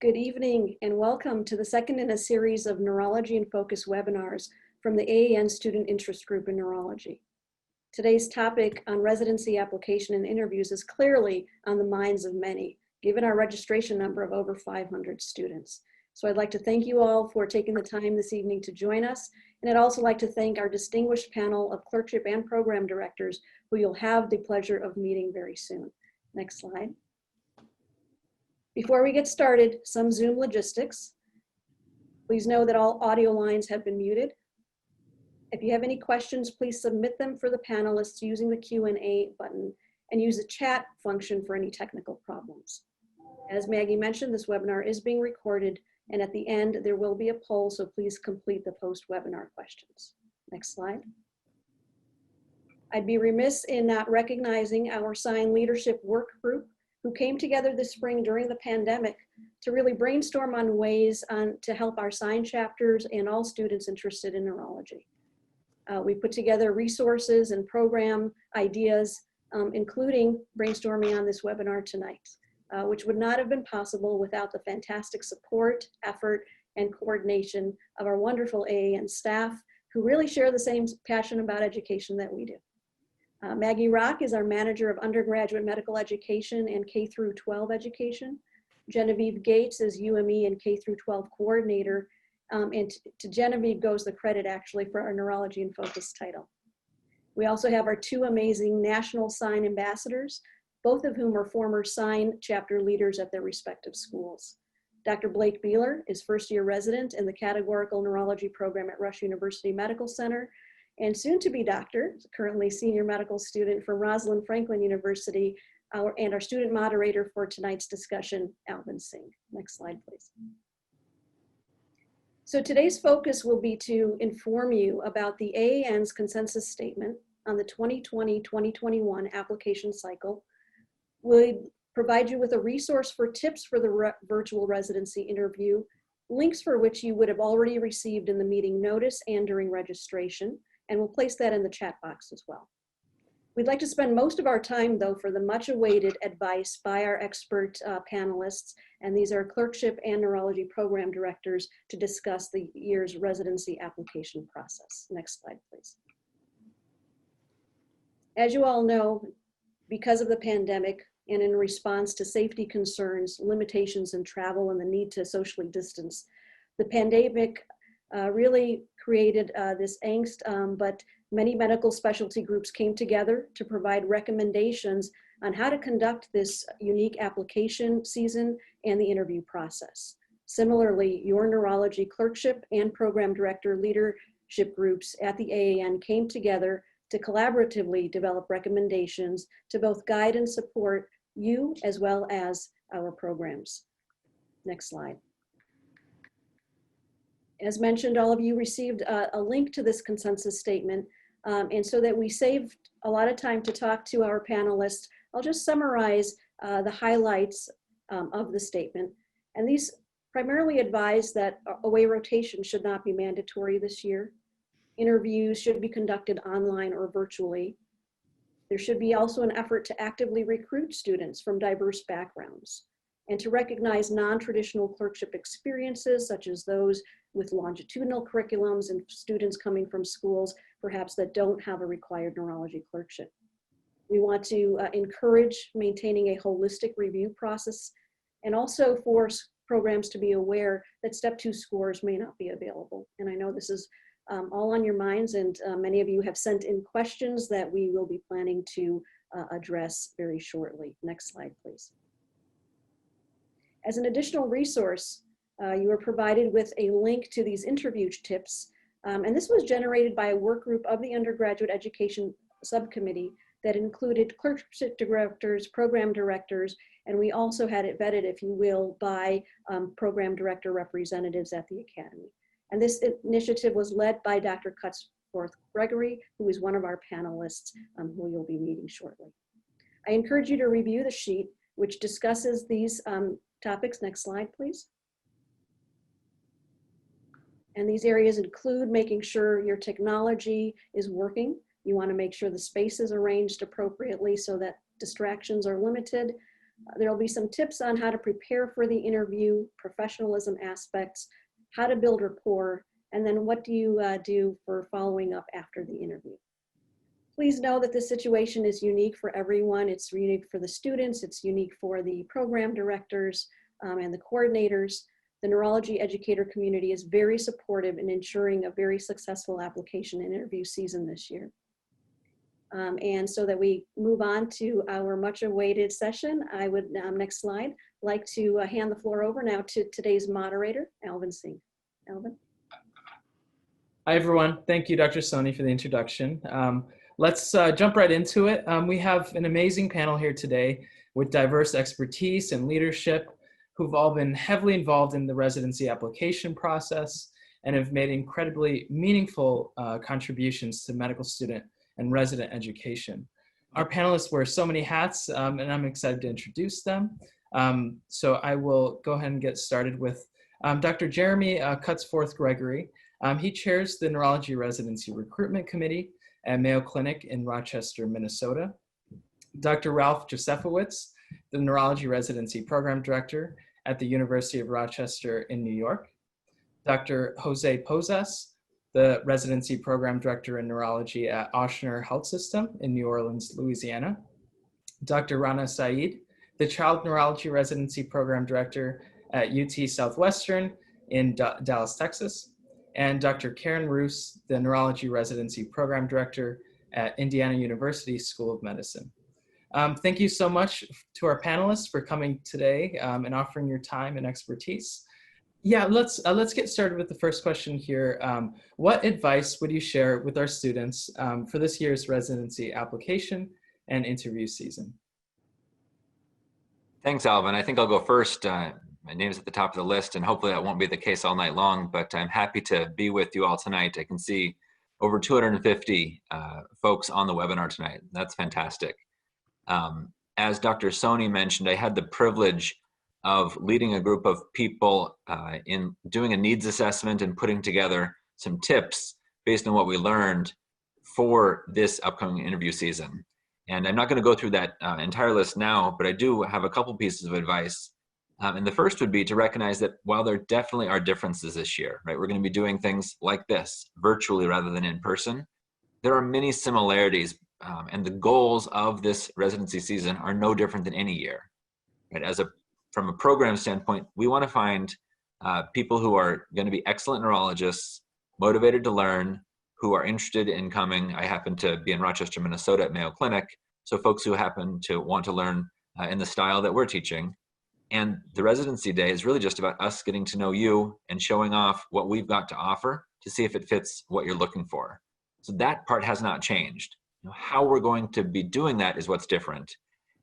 Good evening and welcome to the second in a series of Neurology in Focus webinars from the AAN Student Interest Group in Neurology. Today's topic on residency application and interviews is clearly on the minds of many, given our registration number of over 500 students. So I'd like to thank you all for taking the time this evening to join us. And I'd also like to thank our distinguished panel of clerkship and program directors who you'll have the pleasure of meeting very soon. Next slide. Before we get started, some Zoom logistics. Please know that all audio lines have been muted. If you have any questions, please submit them for the panelists using the Q&A button and use the chat function for any technical problems. As Maggie mentioned, this webinar is being recorded, and at the end there will be a poll, so please complete the post-webinar questions. Next slide. I'd be remiss in not recognizing our Sign Leadership Work Group, who came together this spring during the pandemic to really brainstorm on ways to help our sign chapters and all students interested in neurology. We put together resources and program ideas, including brainstorming on this webinar tonight, which would not have been possible without the fantastic support, effort, and coordination of our wonderful AAN staff, who really share the same passion about education that we do. Maggie Rock is our manager of undergraduate medical education and K-12 education. Genevieve Gates is UME and K-12 coordinator. And to Genevieve goes the credit actually for our Neurology in Focus title. We also have our two amazing national sign ambassadors, both of whom are former sign chapter leaders at their respective schools. Dr. Blake Beeler is first-year resident in the categorical neurology program at Rush University Medical Center, and soon to be doctor, currently senior medical student from Rosalind Franklin University, and our student moderator for tonight's discussion, Alvin Singh. Next slide, please. So today's focus will be to inform you about the AAN's consensus statement on the 2020-2021 application cycle. We'll provide you with a resource for tips for the virtual residency interview, links for which you would have already received in the meeting notice and during registration, and we'll place that in the chat box as well. We'd like to spend most of our time, though, for the much awaited advice by our expert panelists, and these are clerkship and neurology program directors, to discuss the year's residency application process. Next slide, please. As you all know, because of the pandemic and in response to safety concerns, limitations in travel, and the need to socially distance, the pandemic really created this angst, but many medical specialty groups came together to provide recommendations on how to conduct this unique application season and the interview process. Similarly, your neurology clerkship and program director leadership groups at the AAN came together to collaboratively develop recommendations to both guide and support you as well as our programs. Next slide. As mentioned, all of you received a link to this consensus statement, and so that we saved a lot of time to talk to our panelists, I'll just summarize the highlights of the statement. And these primarily advise that away rotation should not be mandatory this year. Interviews should be conducted online or virtually. There should be also an effort to actively recruit students from diverse backgrounds and to recognize non-traditional clerkship experiences, such as those with longitudinal curriculums and students coming from schools perhaps that don't have a required neurology clerkship. We want to encourage maintaining a holistic review process, and also for programs to be aware that step 2 scores may not be available. And I know this is all on your minds, and many of you have sent in questions that we will be planning to address very shortly. Next slide, please. As an additional resource, you are provided with a link to these interview tips, and this was generated by a work group of the undergraduate education subcommittee that included clerkship directors, program directors, and we also had it vetted, if you will, by program director representatives at the Academy. And this initiative was led by Dr. Cutsforth Gregory, who is one of our panelists who you'll be meeting shortly. I encourage you to review the sheet, which discusses these topics. Next slide, please. And these areas include making sure your technology is working. You want to make sure the space is arranged appropriately so that distractions are limited. There will be some tips on how to prepare for the interview, professionalism aspects, how to build rapport, and then what do you do for following up after the interview. Please know that this situation is unique for everyone. It's unique for the students, it's unique for the program directors and the coordinators. The neurology educator community is very supportive in ensuring a very successful application and interview season this year. And so that we move on to our much awaited session, I would, next slide, like to hand the floor over now to today's moderator, Alvin Singh. Alvin. Hi, everyone. Thank you, Dr. Soni, for the introduction. Let's jump right into it. We have an amazing panel here today with diverse expertise and leadership who've all been heavily involved in the residency application process and have made incredibly meaningful contributions to medical student and resident education. Our panelists wear so many hats, and I'm excited to introduce them. So I will go ahead and get started with Dr. Jeremy Cutsforth Gregory. He chairs the Neurology Residency Recruitment Committee at Mayo Clinic in Rochester, Minnesota. Dr. Ralph Josefowicz, the Neurology Residency Program Director at the University of Rochester in New York. Dr. Jose Pozas, the Residency Program Director in Neurology at Ochsner Health System in New Orleans, Louisiana. Dr. Rana Saeed, the Child Neurology Residency Program Director at UT Southwestern in Dallas, Texas. And Dr. Karen Roos, the Neurology Residency Program Director at Indiana University School of Medicine. Thank you so much to our panelists for coming today and offering your time and expertise. Yeah, let's get started with the first question here. What advice would you share with our students for this year's residency application and interview season? Thanks, Alvin. I think I'll go first. My name's at the top of the list, and hopefully that won't be the case all night long, but I'm happy to be with you all tonight. I can see over 250 folks on the webinar tonight. That's fantastic. As Dr. Soni mentioned, I had the privilege of leading a group of people in doing a needs assessment and putting together some tips based on what we learned for this upcoming interview season. And I'm not going to go through that entire list now, but I do have a couple pieces of advice. And the first would be to recognize that while there definitely are differences this year, right? We're going to be doing things like this virtually rather than in person. There are many similarities, and the goals of this residency season are no different than any year, right? From a program standpoint, we want to find people who are going to be excellent neurologists, motivated to learn, who are interested in coming. I happen to be in Rochester, Minnesota at Mayo Clinic, so folks who happen to want to learn in the style that we're teaching. And the residency day is really just about us getting to know you and showing off what we've got to offer to see if it fits what you're looking for. So that part has not changed. How we're going to be doing that is what's different.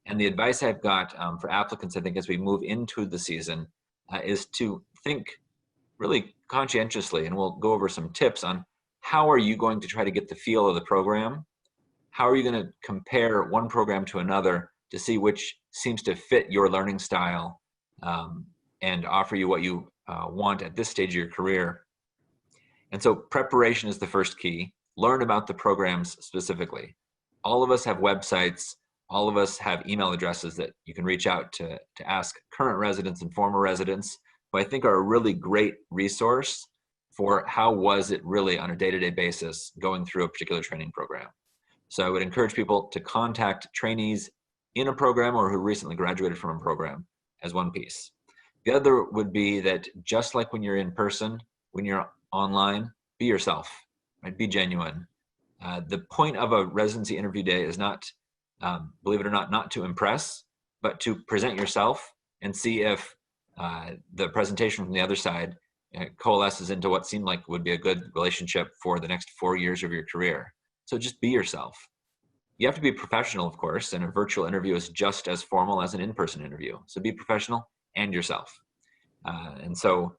And the advice I've got for applicants, I think, as we move into the season is to think really conscientiously, and we'll go over some tips on how are you going to try to get the feel of the program? How are you going to compare one program to another to see which seems to fit your learning style and offer you what you want at this stage of your career? And so preparation is the first key. Learn about the programs specifically. All of us have websites. All of us have email addresses that you can reach out to ask current residents and former residents, who I think are a really great resource for how was it really on a day-to-day basis going through a particular training program. So I would encourage people to contact trainees in a program or who recently graduated from a program as one piece. The other would be that just like when you're in person, when you're online, be yourself, right? Be genuine. The point of a residency interview day is not, believe it or not, not to impress, but to present yourself and see if the presentation from the other side coalesces into what seemed like would be a good relationship for the next 4 years of your career. So just be yourself. You have to be professional, of course, and a virtual interview is just as formal as an in-person interview. So be professional and yourself. And so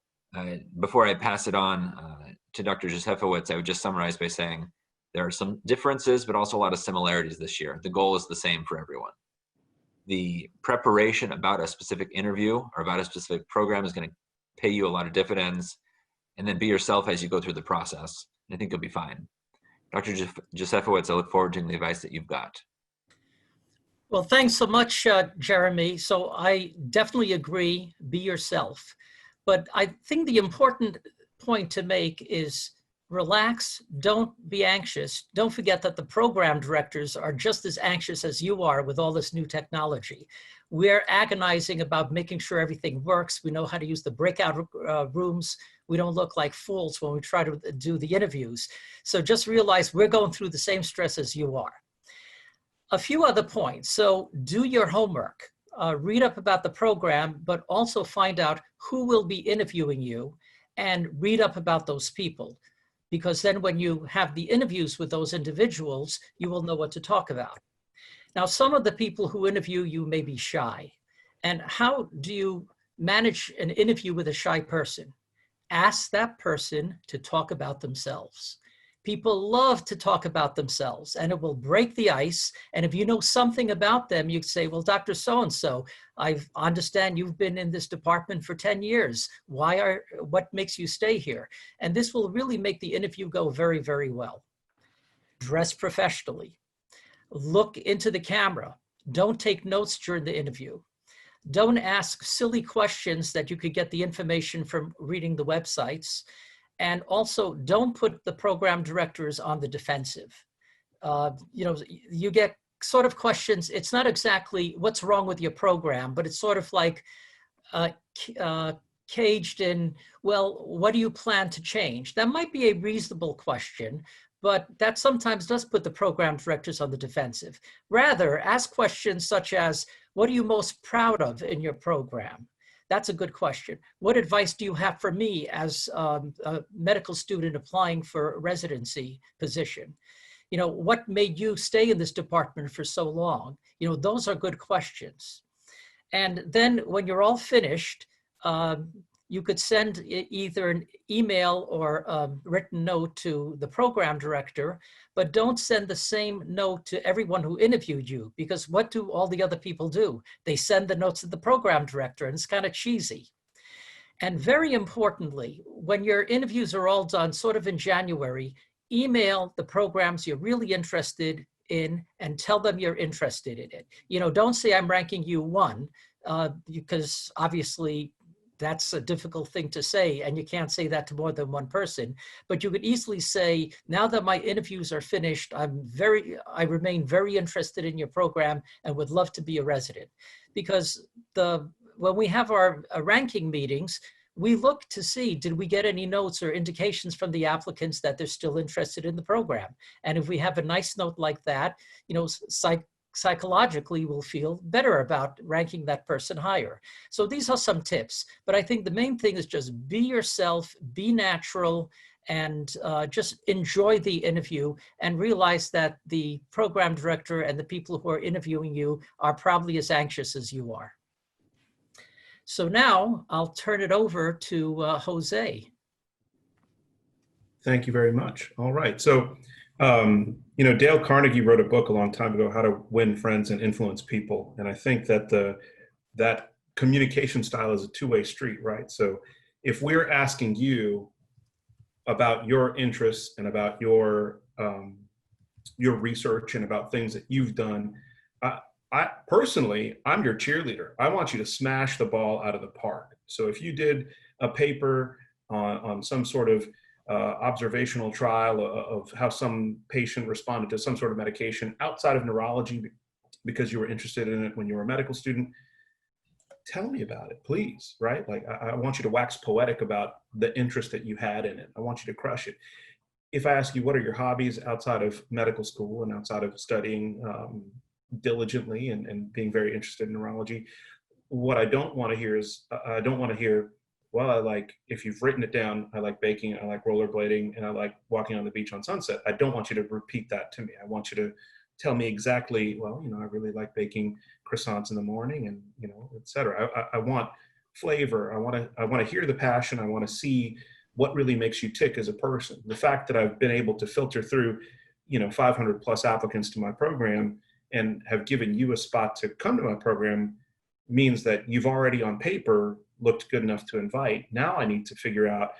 before I pass it on to Dr. Josefowicz, I would just summarize by saying there are some differences, but also a lot of similarities this year. The goal is the same for everyone. The preparation about a specific interview or about a specific program is going to pay you a lot of dividends, and then be yourself as you go through the process. I think you'll be fine. Dr. Josefowicz, I look forward to the advice that you've got. Well, thanks so much, Jeremy. So I definitely agree, be yourself. But I think the important point to make is relax, don't be anxious. Don't forget that the program directors are just as anxious as you are with all this new technology. We're agonizing about making sure everything works. We know how to use the breakout rooms. We don't look like fools when we try to do the interviews. So just realize we're going through the same stress as you are. A few other points. So do your homework, read up about the program, but also find out who will be interviewing you and read up about those people. Because then when you have the interviews with those individuals, you will know what to talk about. Now, some of the people who interview you may be shy. And how do you manage an interview with a shy person? Ask that person to talk about themselves. People love to talk about themselves, and it will break the ice. And if you know something about them, you say, well, Dr. So-and-so, I understand you've been in this department for 10 years. What makes you stay here? And this will really make the interview go very, very well. Dress professionally. Look into the camera. Don't take notes during the interview. Don't ask silly questions that you could get the information from reading the websites. And also, don't put the program directors on the defensive. You get sort of questions. It's not exactly what's wrong with your program, but it's sort of like caged in, well, what do you plan to change? That might be a reasonable question, but that sometimes does put the program directors on the defensive. Rather, ask questions such as, what are you most proud of in your program? That's a good question. What advice do you have for me as a medical student applying for a residency position? What made you stay in this department for so long? Those are good questions. And then when you're all finished, you could send either an email or a written note to the program director, but don't send the same note to everyone who interviewed you, because what do all the other people do? They send the notes to the program director, and it's kind of cheesy. And very importantly, when your interviews are all done sort of in January, email the programs you're really interested in and tell them you're interested in it. Don't say I'm ranking you 1, because obviously that's a difficult thing to say, and you can't say that to more than one person. But you could easily say, now that my interviews are finished, I remain very interested in your program and would love to be a resident. Because when we have our ranking meetings, we look to see, did we get any notes or indications from the applicants that they're still interested in the program? And if we have a nice note like that, psychologically we'll feel better about ranking that person higher. So these are some tips, but I think the main thing is just be yourself, be natural, and just enjoy the interview and realize that the program director and the people who are interviewing you are probably as anxious as you are. So now I'll turn it over to Jose. Thank you very much. All right. So, Dale Carnegie wrote a book a long time ago, How to Win Friends and Influence People. And I think that that communication style is a two-way street, right? So if we're asking you about your interests and about your research and about things that you've done, I personally, I'm your cheerleader. I want you to smash the ball out of the park. So if you did a paper on some sort of observational trial of how some patient responded to some sort of medication outside of neurology because you were interested in it when you were a medical student, tell me about it, please, right? Like, I want you to wax poetic about the interest that you had in it. I want you to crush it. If I ask you, what are your hobbies outside of medical school and outside of studying diligently and being very interested in neurology, what I don't want to hear is, I don't want to hear, well, if you've written it down, I like baking, I like rollerblading, and I like walking on the beach on sunset. I don't want you to repeat that to me. I want you to tell me exactly, well, I really like baking croissants in the morning and, et cetera. I want flavor. I want to hear the passion. I want to see what really makes you tick as a person. The fact that I've been able to filter through, 500 plus applicants to my program and have given you a spot to come to my program means that you've already on paper looked good enough to invite. Now I need to figure out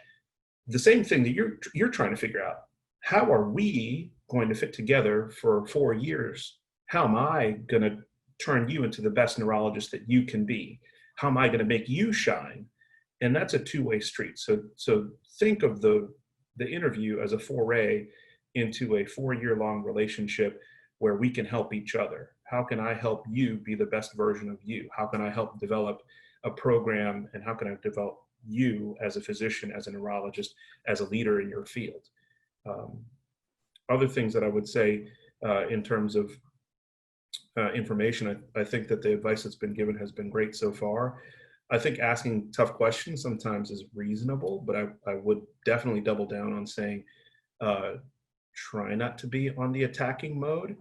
the same thing that you're trying to figure out. How are we going to fit together for 4 years? How am I going to turn you into the best neurologist that you can be? How am I going to make you shine? And that's a two-way street. So think of the interview as a foray into a 4-year-long relationship where we can help each other. How can I help you be the best version of you? How can I help develop a program, and how can I develop you as a physician, as a neurologist, as a leader in your field? Other things that I would say in terms of information, I think that the advice that's been given has been great so far. I think asking tough questions sometimes is reasonable, but I would definitely double down on saying, try not to be on the attacking mode.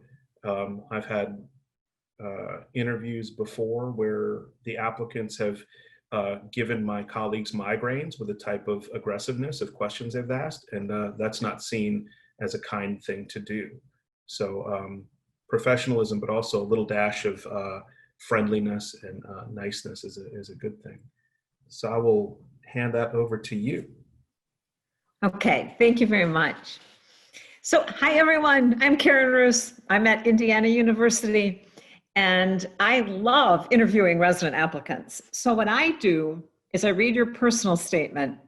I've had interviews before where the applicants have given my colleagues migraines with the type of aggressiveness of questions they've asked, and that's not seen as a kind thing to do. So professionalism, but also a little dash of friendliness and niceness is a good thing. So I will hand that over to you. Okay, thank you very much. So hi everyone, I'm Karen Roos. I'm at Indiana University and I love interviewing resident applicants. So what I do is I read your personal statement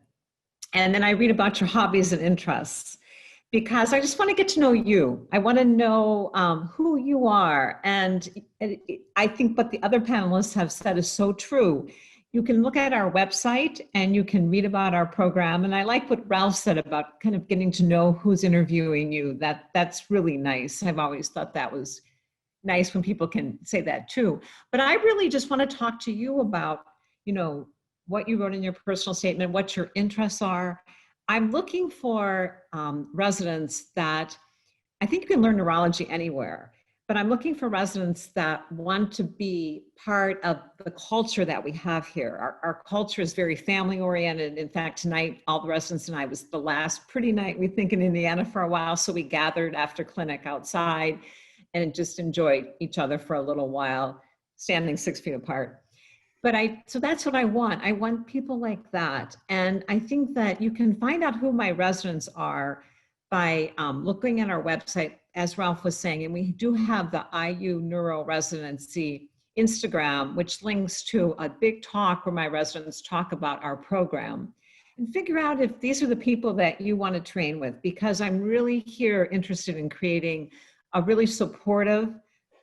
and then I read about your hobbies and interests, because I just want to get to know you. I want to know who you are. And I think what the other panelists have said is so true. You can look at our website and you can read about our program. And I like what Ralph said about kind of getting to know who's interviewing you. That's really nice. I've always thought that was nice when people can say that too. But I really just want to talk to you about, you know, what you wrote in your personal statement, what your interests are. I'm looking for residents that, I think you can learn neurology anywhere, but I'm looking for residents that want to be part of the culture that we have here. Our culture is very family oriented. In fact, tonight, all the residents and I, was the last pretty night we think in Indiana for a while. So we gathered after clinic outside and just enjoyed each other for a little while, standing 6 feet apart. But so that's what I want. I want people like that. And I think that you can find out who my residents are by looking at our website, as Ralph was saying, and we do have the IU Neuro Residency Instagram, which links to a big talk where my residents talk about our program, and figure out if these are the people that you want to train with, because I'm really here interested in creating a really supportive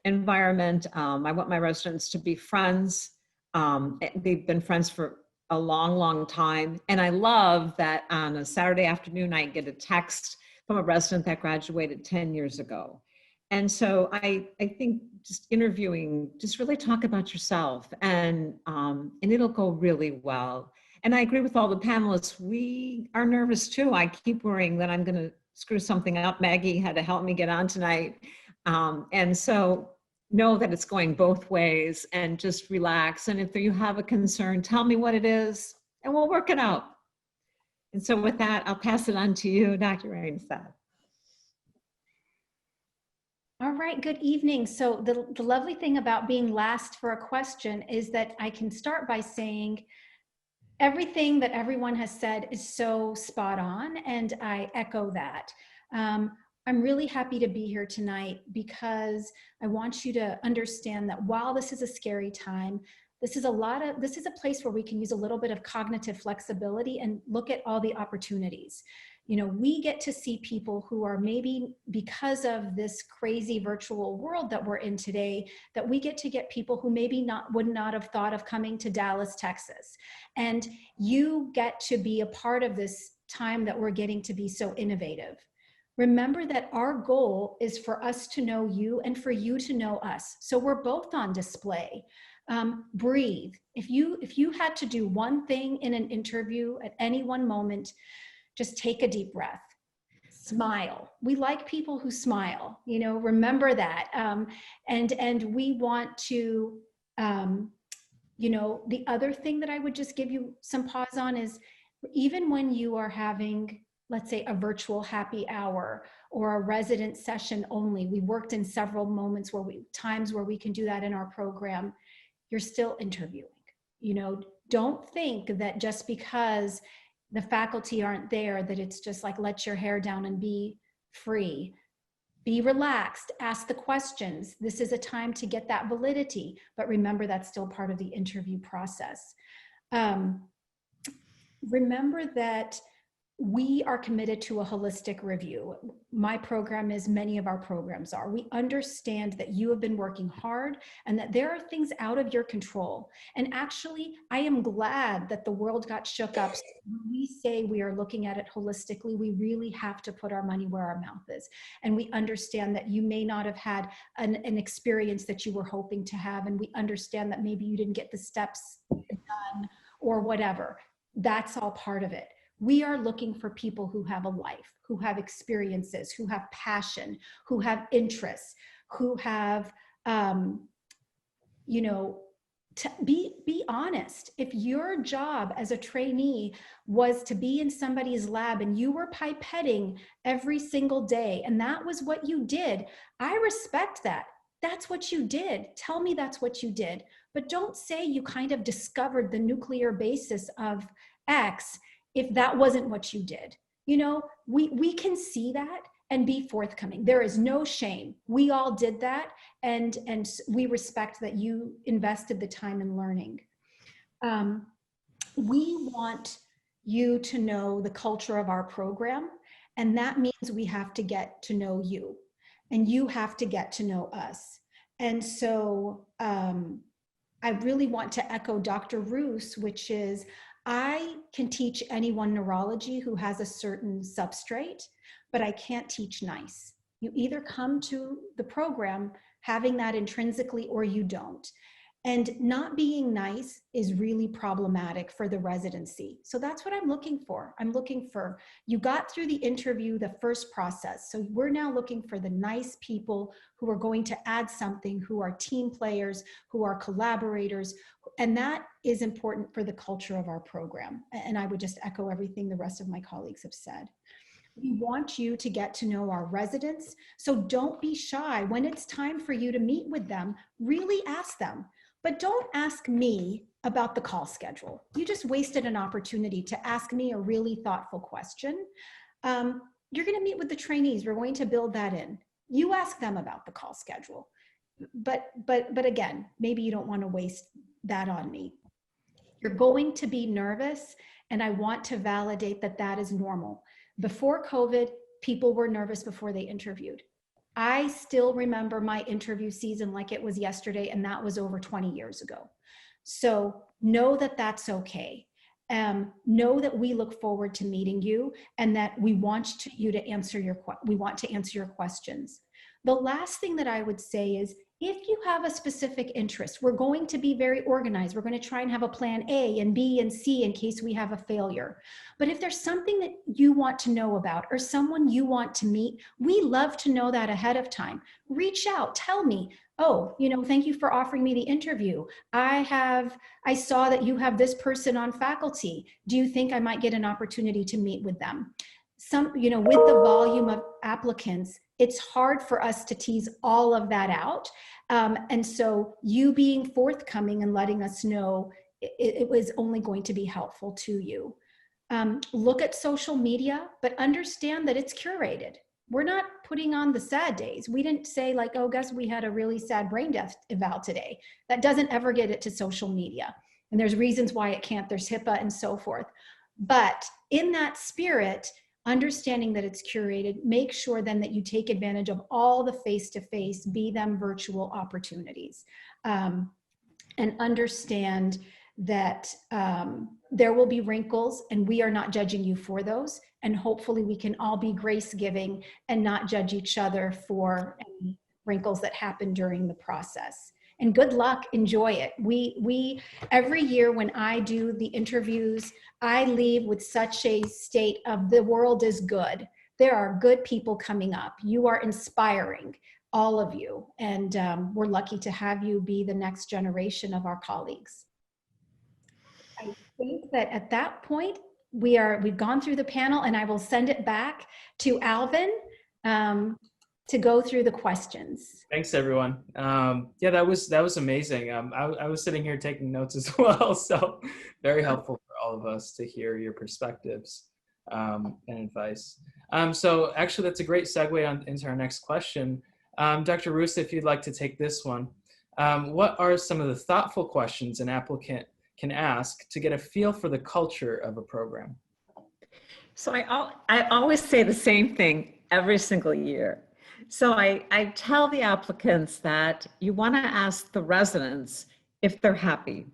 environment. I want my residents to be friends. They've been friends for a long, long time. And I love that on a Saturday afternoon, I get a text from a resident that graduated 10 years ago. And so I think just interviewing, just really talk about yourself, and it'll go really well. And I agree with all the panelists. We are nervous too. I keep worrying that I'm gonna screw something up. Maggie had to help me get on tonight. And so know that it's going both ways, and just relax. And if you have a concern, tell me what it is and we'll work it out. And so with that, I'll pass it on to you, Dr. Reinstead. All right, good evening. So the lovely thing about being last for a question is that I can start by saying everything that everyone has said is so spot on, and I echo that. I'm really happy to be here tonight because I want you to understand that while this is a scary time, this is a place where we can use a little bit of cognitive flexibility and look at all the opportunities. You know, we get to see people who are, maybe because of this crazy virtual world that we're in today, that we get to get people who maybe would not have thought of coming to Dallas, Texas. And you get to be a part of this time that we're getting to be so innovative. Remember that our goal is for us to know you and for you to know us. So we're both on display. Breathe. If you had to do one thing in an interview at any one moment, just take a deep breath. Smile. We like people who smile, you know, remember that. And we want to, you know, the other thing that I would just give you some pause on is, even when you are having, let's say, a virtual happy hour or a resident session only, we worked in several times where we can do that in our program, you're still interviewing. You know, don't think that just because the faculty aren't there that it's just like, let your hair down and be free. Be relaxed, ask the questions. This is a time to get that validity, but remember that's still part of the interview process. Remember that we are committed to a holistic review. My program is, many of our programs are. We understand that you have been working hard and that there are things out of your control. And actually, I am glad that the world got shook up. So when we say we are looking at it holistically, we really have to put our money where our mouth is. And we understand that you may not have had an experience that you were hoping to have. And we understand that maybe you didn't get the steps done or whatever. That's all part of it. We are looking for people who have a life, who have experiences, who have passion, who have interests, who have, you know, be honest. If your job as a trainee was to be in somebody's lab and you were pipetting every single day and that was what you did, I respect that. That's what you did. Tell me that's what you did. But don't say you kind of discovered the nuclear basis of X if that wasn't what you did. You know, we can see that and be forthcoming. There is no shame. We all did that, and we respect that you invested the time in learning. We want you to know the culture of our program, and that means we have to get to know you, and you have to get to know us. And so I really want to echo Dr. Roos, which is, I can teach anyone neurology who has a certain substrate, but I can't teach nice. You either come to the program having that intrinsically or you don't. And not being nice is really problematic for the residency. So that's what I'm looking for. I'm looking for, you got through the interview, the first process. So we're now looking for the nice people who are going to add something, who are team players, who are collaborators. And that is important for the culture of our program. And I would just echo everything the rest of my colleagues have said. We want you to get to know our residents. So don't be shy. When it's time for you to meet with them, really ask them. But don't ask me about the call schedule. You just wasted an opportunity to ask me a really thoughtful question. You're going to meet with the trainees. We're going to build that in. You ask them about the call schedule. But again, maybe you don't want to waste that on me. You're going to be nervous, and I want to validate that that is normal. Before COVID, people were nervous before they interviewed. I still remember my interview season like it was yesterday, and that was over 20 years ago. So know that that's okay. Know that we look forward to meeting you, and that we want you to answer your questions. The last thing that I would say is, if you have a specific interest, we're going to be very organized. We're going to try and have a plan A and B and C in case we have a failure. But if there's something that you want to know about or someone you want to meet, we love to know that ahead of time. Reach out, tell me, oh, you know, thank you for offering me the interview. I saw that you have this person on faculty. Do you think I might get an opportunity to meet with them? You know, with the volume of applicants, it's hard for us to tease all of that out. And so you being forthcoming and letting us know it was only going to be helpful to you. Look at social media, but understand that it's curated. We're not putting on the sad days. We didn't say like, oh, guess we had a really sad brain death eval today. That doesn't ever get it to social media. And there's reasons why it can't. There's HIPAA and so forth. But in that spirit, understanding that it's curated, make sure then that you take advantage of all the face-to-face, be them virtual opportunities, and understand that there will be wrinkles, and we are not judging you for those. And hopefully we can all be grace-giving and not judge each other for any wrinkles that happen during the process. And good luck, enjoy it. We every year when I do the interviews, I leave with such a state of the world is good. There are good people coming up. You are inspiring, all of you. And we're lucky to have you be the next generation of our colleagues. I think that at that point, we've gone through the panel, and I will send it back to Alvin to go through the questions. Thanks, everyone. Yeah, that was amazing. I was sitting here taking notes as well, so very helpful for all of us to hear your perspectives. and advice. So actually, that's a great segue into our next question. Dr. Roos, if you'd like to take this one, what are some of the thoughtful questions an applicant can ask to get a feel for the culture of a program? So I always say the same thing every single year. So I tell the applicants that you want to ask the residents if they're happy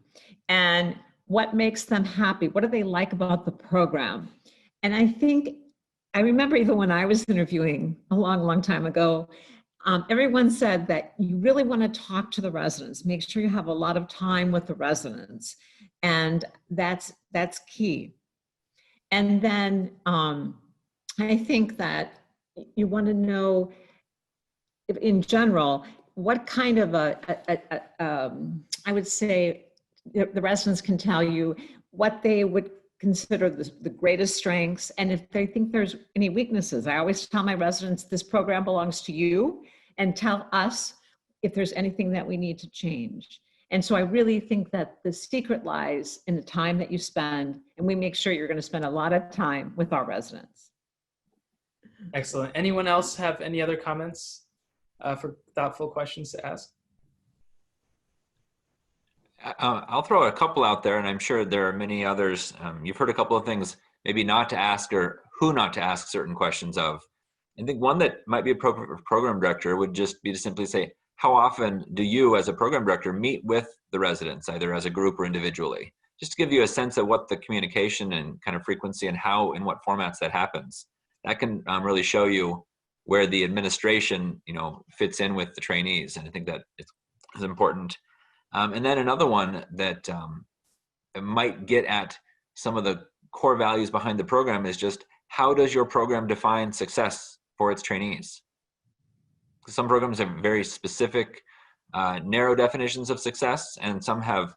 and what makes them happy. What do they like about the program? And I remember even when I was interviewing a long, long time ago, everyone said that you really want to talk to the residents, make sure you have a lot of time with the residents. And that's key. And then I think that you want to know, in general, what kind of I would say the residents can tell you what they would consider the greatest strengths and if they think there's any weaknesses. I always tell my residents, this program belongs to you, and tell us if there's anything that we need to change. And so I really think that the secret lies in the time that you spend, and we make sure you're going to spend a lot of time with our residents. Excellent. Anyone else have any other comments for thoughtful questions to ask? I'll throw a couple out there, and I'm sure there are many others. You've heard a couple of things, maybe not to ask or who not to ask certain questions of. I think one that might be a program director would just be to simply say, how often do you as a program director meet with the residents, either as a group or individually? Just to give you a sense of what the communication and kind of frequency and how and what formats that happens. That can really show you where the administration, fits in with the trainees. And I think that is important. And then another one that might get at some of the core values behind the program is just, how does your program define success for its trainees? Some programs have very specific, narrow definitions of success, and some have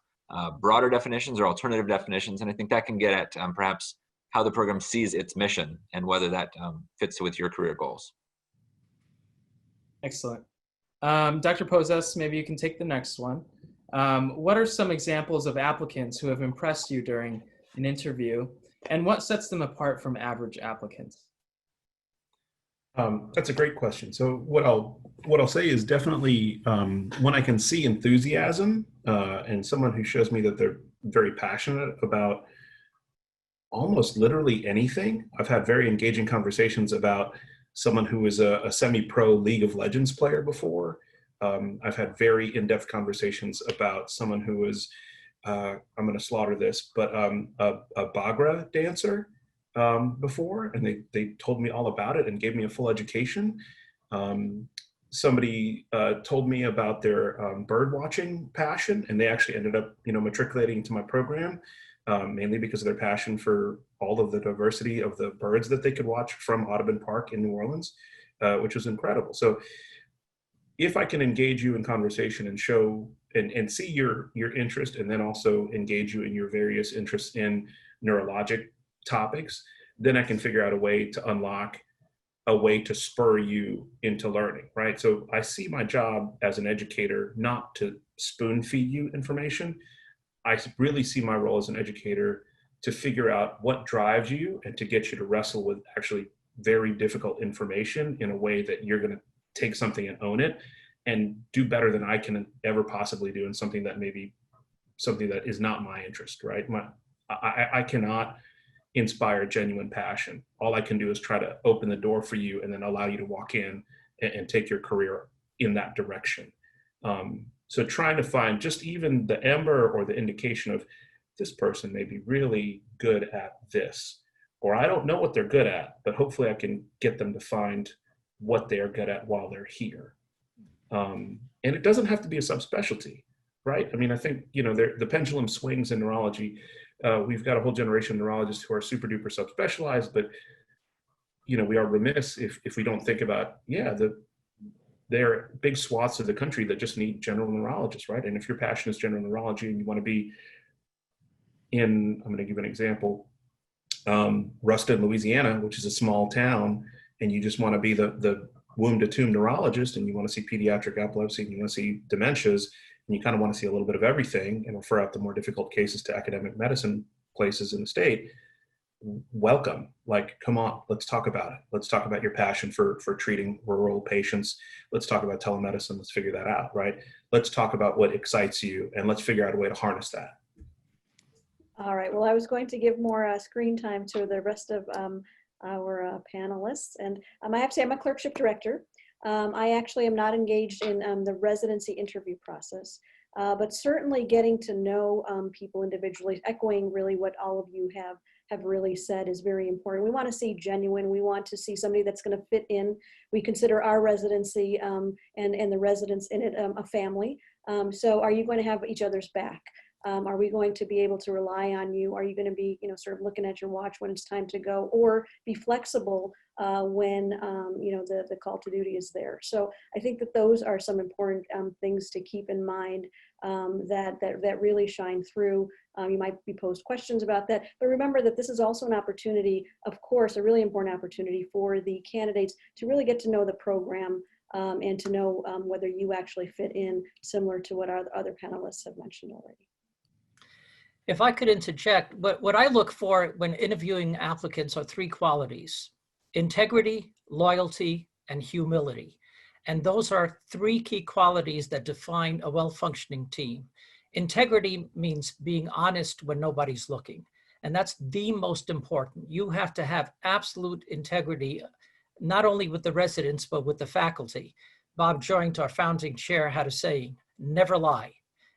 broader definitions or alternative definitions. And I think that can get at perhaps how the program sees its mission and whether that fits with your career goals. Excellent. Dr. Pozes, maybe you can take the next one. What are some examples of applicants who have impressed you during an interview, and what sets them apart from average applicants? That's a great question. So what I'll say is definitely when I can see enthusiasm and someone who shows me that they're very passionate about almost literally anything. I've had very engaging conversations about someone who is a semi-pro League of Legends player before. I've had very in-depth conversations about someone who is, I'm going to slaughter this, but a Bhangra dancer before, and they told me all about it and gave me a full education. Somebody told me about their bird watching passion, and they actually ended up, matriculating to my program, mainly because of their passion for all of the diversity of the birds that they could watch from Audubon Park in New Orleans, which was incredible. So if I can engage you in conversation and show and see your interest, and then also engage you in your various interests in neurologic topics, then I can figure out a way to unlock a way to spur you into learning, right? So I see my job as an educator not to spoon feed you information. I really see my role as an educator to figure out what drives you and to get you to wrestle with actually very difficult information in a way that you're going to take something and own it and do better than I can ever possibly do in something that is not my interest, right? I cannot inspire genuine passion. All I can do is try to open the door for you and then allow you to walk in and take your career in that direction. So trying to find just even the ember or the indication of this person may be really good at this, or I don't know what they're good at, but hopefully I can get them to find what they are good at while they're here. And it doesn't have to be a subspecialty, right? I mean, I think, the pendulum swings in neurology. We've got a whole generation of neurologists who are super duper subspecialized, but, we are remiss if we don't think about, there are big swaths of the country that just need general neurologists, right? And if your passion is general neurology and you want to be I'm going to give an example, Ruston, Louisiana, which is a small town, and you just want to be the womb to tomb neurologist, and you want to see pediatric epilepsy, and you want to see dementias, and you kind of want to see a little bit of everything and refer out the more difficult cases to academic medicine places in the state, welcome. Like, come on, let's talk about it. Let's talk about your passion for treating rural patients. Let's talk about telemedicine. Let's figure that out, right? Let's talk about what excites you, and let's figure out a way to harness that. All right. Well, I was going to give more screen time to the rest of our panelists. And I have to say, I'm a clerkship director. I actually am not engaged in the residency interview process, but certainly getting to know people individually, echoing really what all of you have really said is very important. We want to see genuine. We want to see somebody that's going to fit in. We consider our residency and the residents in it a family. So are you going to have each other's back? Are we going to be able to rely on you? Are you going to be, sort of looking at your watch when it's time to go, or be flexible when, the call to duty is there? So I think that those are some important things to keep in mind that really shine through. You might be posed questions about that, but remember that this is also an opportunity, of course, a really important opportunity for the candidates to really get to know the program and to know whether you actually fit in, similar to what our other panelists have mentioned already. If I could interject, what I look for when interviewing applicants are three qualities: integrity, loyalty, and humility. And those are three key qualities that define a well-functioning team. Integrity means being honest when nobody's looking. And that's the most important. You have to have absolute integrity, not only with the residents, but with the faculty. Bob Joint, our founding chair, had a saying, never lie.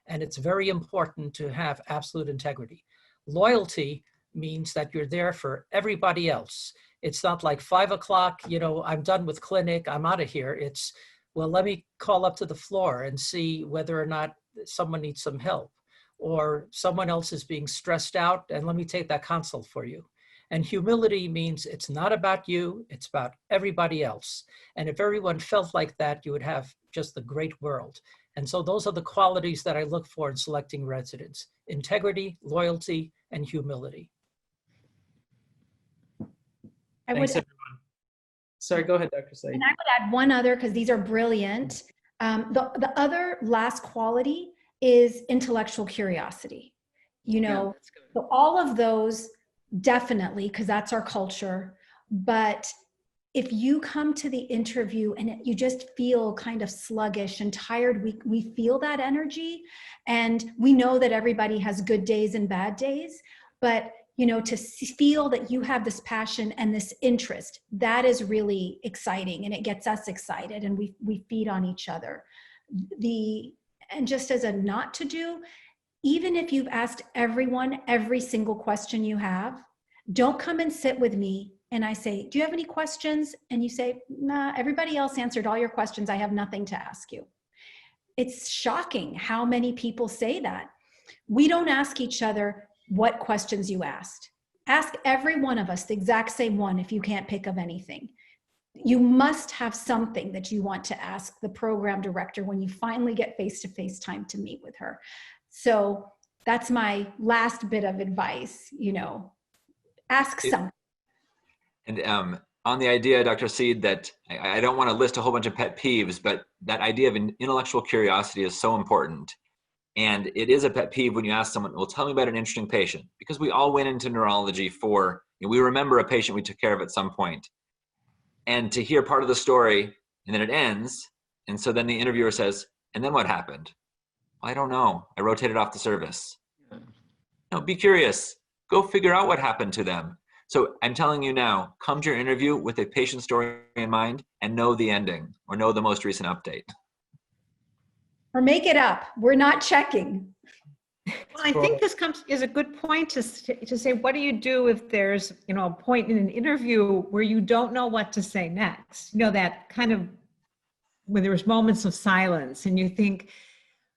And it's very important to have absolute integrity. Loyalty means that you're there for everybody else. It's not like 5 o'clock, I'm done with clinic, I'm out of here. It's, well, let me call up to the floor and see whether or not someone needs some help, or someone else is being stressed out, and let me take that consult for you. And humility means it's not about you, it's about everybody else. And if everyone felt like that, you would have just a great world. And so those are the qualities that I look for in selecting residents: integrity, loyalty, and humility. Thanks, everyone. Sorry, go ahead, Dr. Saeed. And I would add one other, because these are brilliant. The other last quality is intellectual curiosity. So all of those definitely, because that's our culture. But if you come to the interview and you just feel kind of sluggish and tired, we feel that energy. And we know that everybody has good days and bad days, but to feel that you have this passion and this interest, that is really exciting, and it gets us excited, and we feed on each other. And just as a not to do, even if you've asked everyone every single question you have, don't come and sit with me and I say, do you have any questions? And you say, nah, everybody else answered all your questions. I have nothing to ask you. It's shocking how many people say that. We don't ask each other what questions you asked. Ask every one of us the exact same one if you can't pick of anything. You must have something that you want to ask the program director when you finally get face-to-face time to meet with her. So that's my last bit of advice, ask something. And on the idea, Dr. Saeed, that I don't want to list a whole bunch of pet peeves, but that idea of intellectual curiosity is so important. And it is a pet peeve when you ask someone, well, tell me about an interesting patient, because we all went into neurology we remember a patient we took care of at some point. And to hear part of the story and then it ends. And so then the interviewer says, and then what happened? Well, I don't know. I rotated off the service. No, be curious. Go figure out what happened to them. So I'm telling you now, come to your interview with a patient story in mind and know the ending or know the most recent update. Or make it up. We're not checking. Well, I think this is a good point to say, what do you do if there's, a point in an interview where you don't know what to say next? That kind of, when there's moments of silence and you think,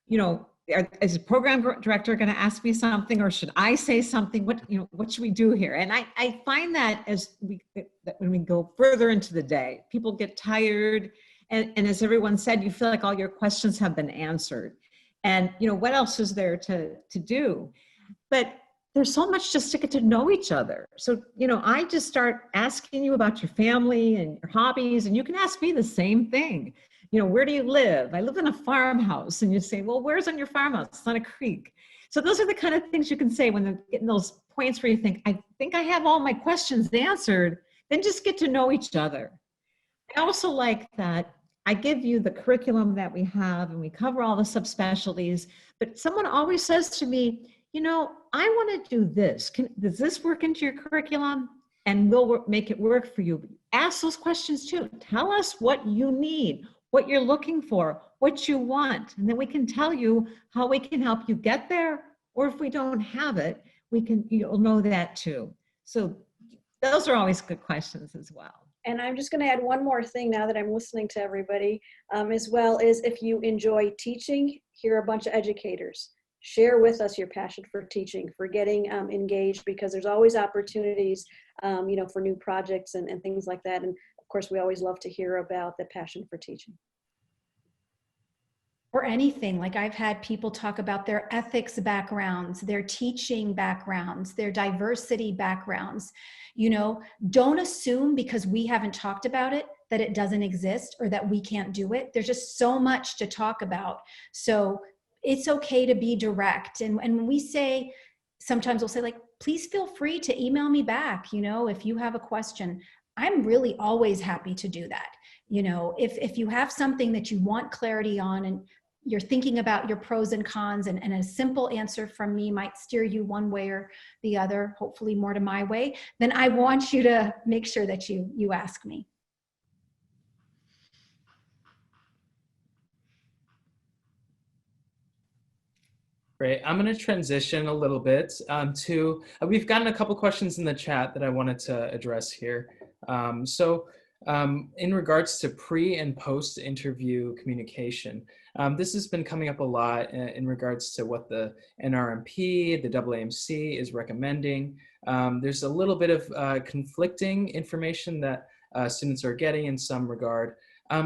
is the program director going to ask me something, or should I say something? What should we do here? And I find that when we go further into the day, people get tired. And as everyone said, you feel like all your questions have been answered. And, what else is there to do? But there's so much just to get to know each other. So, I just start asking you about your family and your hobbies, and you can ask me the same thing. You know, where do you live? I live in a farmhouse. And you say, well, where's on your farmhouse? It's on a creek. So those are the kind of things you can say when they're getting those points where you think I have all my questions answered. Then just get to know each other. I also like that I give you the curriculum that we have and we cover all the subspecialties, but someone always says to me, you know, I want to do this. Does this work into your curriculum? And we'll make it work for you. Ask those questions too. Tell us what you need, what you're looking for, what you want. And then we can tell you how we can help you get there. Or if we don't have it, you'll know that too. So those are always good questions as well. And I'm just going to add one more thing now that I'm listening to everybody, as well as if you enjoy teaching, here are a bunch of educators. Share with us your passion for teaching, for getting engaged, because there's always opportunities, you know, for new projects and things like that. And of course, we always love to hear about the passion for teaching. Or anything. Like I've had people talk about their ethics backgrounds, their teaching backgrounds, their diversity backgrounds. You know, don't assume because we haven't talked about it that it doesn't exist or that we can't do it. There's just so much to talk about. So it's okay to be direct. And when we say, sometimes we'll say like, please feel free to email me back, you know, if you have a question. I'm really always happy to do that. You know, if you have something that you want clarity on and you're thinking about your pros and cons, and a simple answer from me might steer you one way or the other, hopefully more to my way, then I want you to make sure that you ask me. Great. I'm going to transition a little bit we've gotten a couple questions in the chat that I wanted to address here. In regards to pre and post interview communication, this has been coming up a lot in regards to what the NRMP, the AAMC is recommending. There's a little bit of conflicting information that students are getting in some regard.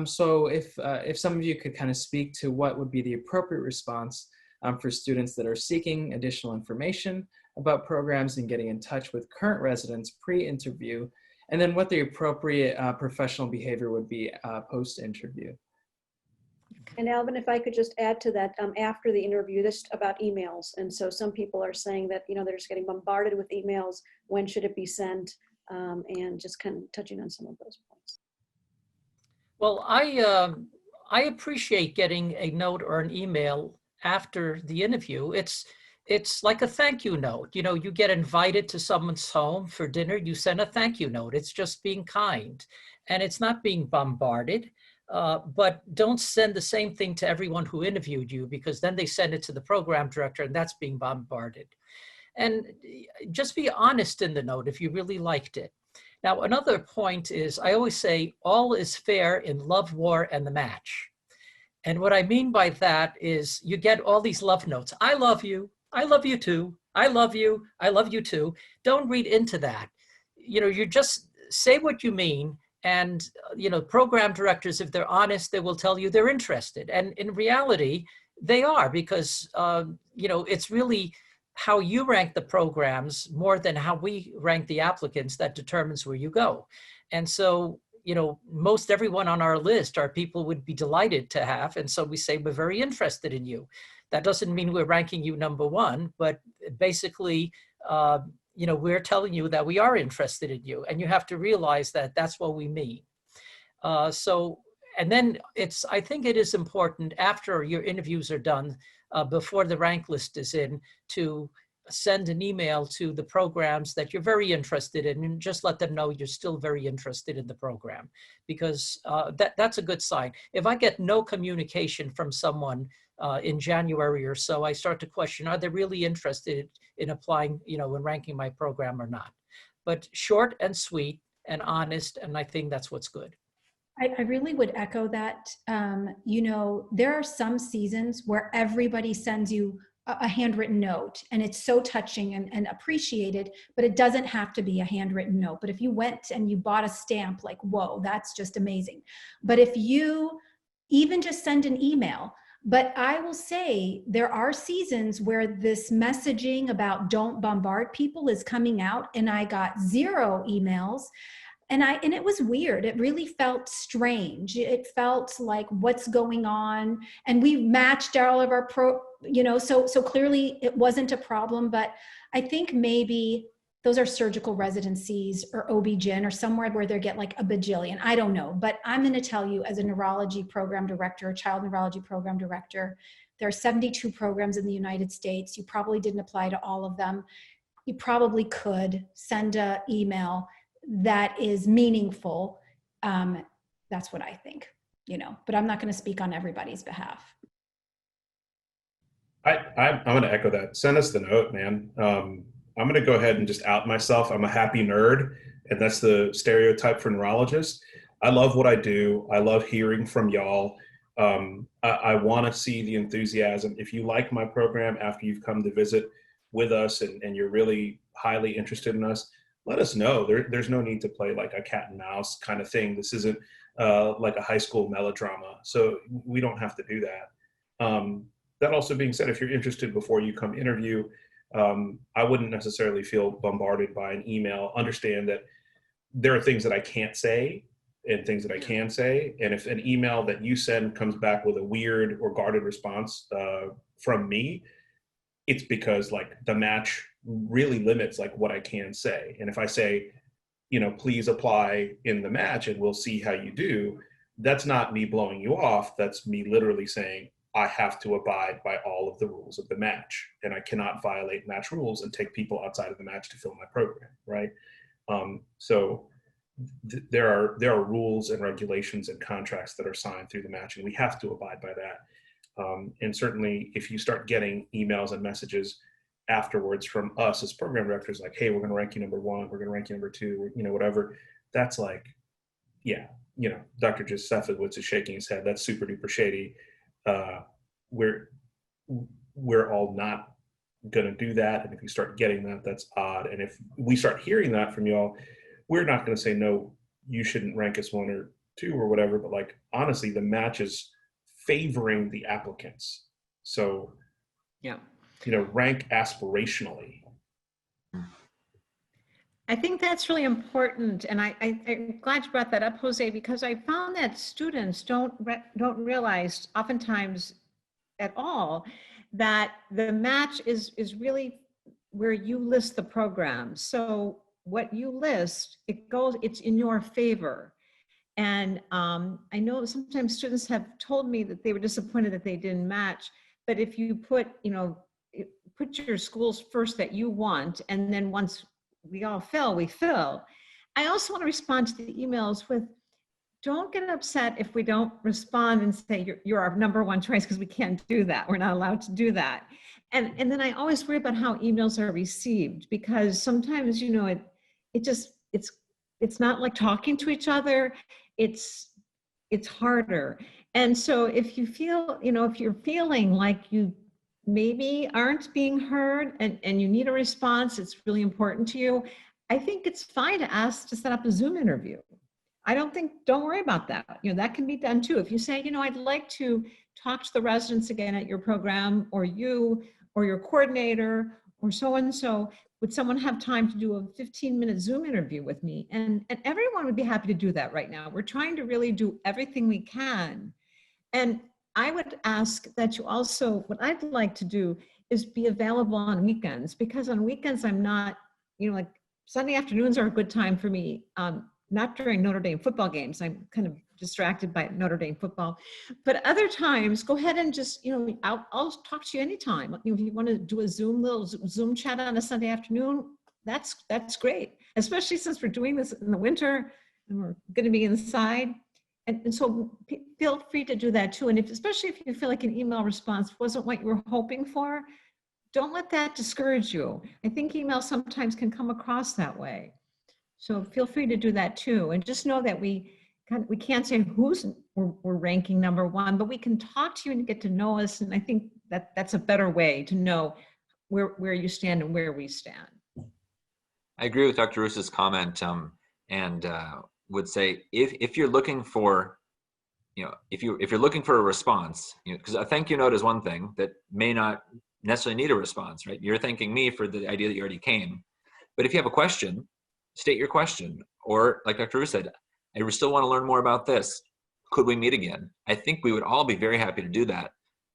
So if some of you could kind of speak to what would be the appropriate response for students that are seeking additional information about programs and getting in touch with current residents pre-interview, and then what the appropriate professional behavior would be post-interview. And Alvin, if I could just add to that, after the interview, this about emails. And so some people are saying that, you know, they're just getting bombarded with emails. When should it be sent? And just kind of touching on some of those points. Well, I appreciate getting a note or an email after the interview. It's like a thank you note. You know, you get invited to someone's home for dinner, you send a thank you note. It's just being kind, and it's not being bombarded. But don't send the same thing to everyone who interviewed you, because then they send it to the program director and that's being bombarded. And just be honest in the note if you really liked it. Now, another point is, I always say all is fair in love, war, and the match. And what I mean by that is you get all these love notes. I love you. I love you too. I love you. I love you too. Don't read into that. You know, you just say what you mean. And, you know, program directors, if they're honest, they will tell you they're interested. And in reality, they are, because, you know, it's really how you rank the programs more than how we rank the applicants that determines where you go. And so, you know, most everyone on our list are people would be delighted to have. And so we say, we're very interested in you. That doesn't mean we're ranking you number one, but basically, you know, we're telling you that we are interested in you, and you have to realize that that's what we mean. And then I think it is important after your interviews are done, before the rank list is in, to send an email to the programs that you're very interested in and just let them know you're still very interested in the program, because that's a good sign. If I get no communication from someone in January or so, I start to question, are they really interested in applying, you know, in ranking my program or not? But short and sweet and honest, and I think that's what's good. I really would echo that. You know, there are some seasons where everybody sends you a handwritten note, and it's so touching and appreciated, but it doesn't have to be a handwritten note. But if you went and you bought a stamp, like, whoa, that's just amazing. But if you even just send an email, but I will say there are seasons where this messaging about don't bombard people is coming out, and I got 0 emails. and it was weird. It really felt strange. It felt like, what's going on? And we matched all of our so clearly it wasn't a problem. But I think maybe those are surgical residencies or OB-GYN or somewhere where they get like a bajillion. I don't know. But I'm going to tell you, as a neurology program director, a child neurology program director, there are 72 programs in the United States. You probably didn't apply to all of them. You probably could send an email that is meaningful. That's what I think, but I'm not going to speak on everybody's behalf. I'm going to echo that. Send us the note, man. I'm going to go ahead and just out myself. I'm a happy nerd, and that's the stereotype for neurologists. I love what I do. I love hearing from y'all. I want to see the enthusiasm. If you like my program after you've come to visit with us and you're really highly interested in us, let us know. There's no need to play like a cat and mouse kind of thing. This isn't like a high school melodrama. So we don't have to do that. That also being said, if you're interested before you come interview, I wouldn't necessarily feel bombarded by an email. Understand that there are things that I can't say and things that I can say. And if an email that you send comes back with a weird or guarded response from me, it's because like the match really limits like what I can say. And if I say, please apply in the match and we'll see how you do, that's not me blowing you off. That's me literally saying, I have to abide by all of the rules of the match, and I cannot violate match rules and take people outside of the match to fill my program, right? There are rules and regulations and contracts that are signed through the match, and we have to abide by that. And certainly, if you start getting emails and messages afterwards from us as program directors, like, hey, we're going to rank you number 1, we're going to rank you number 2, whatever, that's like, yeah, Dr. Josefowicz is shaking his head. That's super duper shady. We're all not going to do that. And if you start getting that, that's odd. And if we start hearing that from y'all, we're not going to say, no, you shouldn't rank us 1 or 2 or whatever. But like, honestly, the match is favoring the applicants. So, yeah, rank aspirationally. I think that's really important. And I'm glad you brought that up, Jose, because I found that students don't realize oftentimes at all that the match is really where you list the program. So what you list, it's in your favor. And I know sometimes students have told me that they were disappointed that they didn't match, but if you put your schools first that you want, and then once we all fill, we fill. I also want to respond to the emails with, don't get upset if we don't respond and say you're our number 1 choice, because we can't do that. We're not allowed to do that. And then I always worry about how emails are received, because sometimes, it's not like talking to each other. It's harder. And so if you feel, if you're feeling like you maybe aren't being heard and you need a response, it's really important to you, I think it's fine to ask to set up a Zoom interview. Don't worry about that. That can be done too. If you say, I'd like to talk to the residents again at your program, or you, or your coordinator, or so-and-so, would someone have time to do a 15-minute Zoom interview with me? And everyone would be happy to do that right now. We're trying to really do everything we can. And I would ask that you also, what I'd like to do is be available on weekends, because on weekends I'm not, like Sunday afternoons are a good time for me. Not during Notre Dame football games. I'm kind of distracted by Notre Dame football, but other times go ahead and just, I'll talk to you anytime. If you want to do a little Zoom chat on a Sunday afternoon, that's great. Especially since we're doing this in the winter and we're going to be inside. And so feel free to do that too. And especially if you feel like an email response wasn't what you were hoping for, don't let that discourage you. I think email sometimes can come across that way. So feel free to do that too. And just know that we can't say we're ranking number 1, but we can talk to you and get to know us. And I think that's a better way to know where you stand and where we stand. I agree with Dr. Roos's comment, and would say if you're looking for, if you're looking for a response, because a thank you note is one thing that may not necessarily need a response, right? You're thanking me for the idea that you already came. But if you have a question, state your question, Or like Dr. Ru said, I still want to learn more about this. Could we meet again? I think we would all be very happy to do that.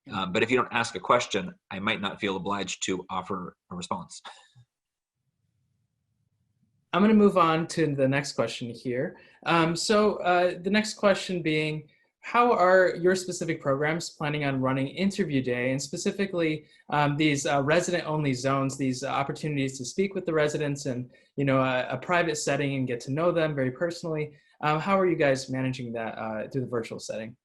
But if you don't ask a question, I might not feel obliged to offer a response. I'm going to move on to the next question here. The next question being, how are your specific programs planning on running interview day, and specifically these resident-only zones, these opportunities to speak with the residents and a private setting and get to know them very personally? How are you guys managing that through the virtual setting?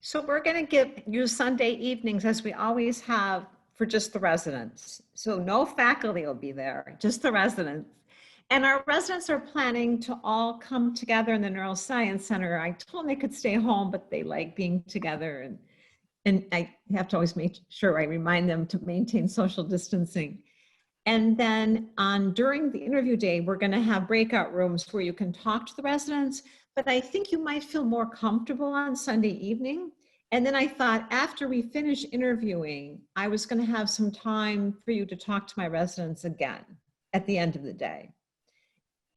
So we're going to use Sunday evenings as we always have for just the residents. So no faculty will be there, just the residents. And our residents are planning to all come together in the Neuroscience Center. I told them they could stay home, but they like being together. And I have to always make sure I remind them to maintain social distancing. And then during the interview day, we're going to have breakout rooms where you can talk to the residents, but I think you might feel more comfortable on Sunday evening. And then I thought after we finish interviewing, I was going to have some time for you to talk to my residents again at the end of the day.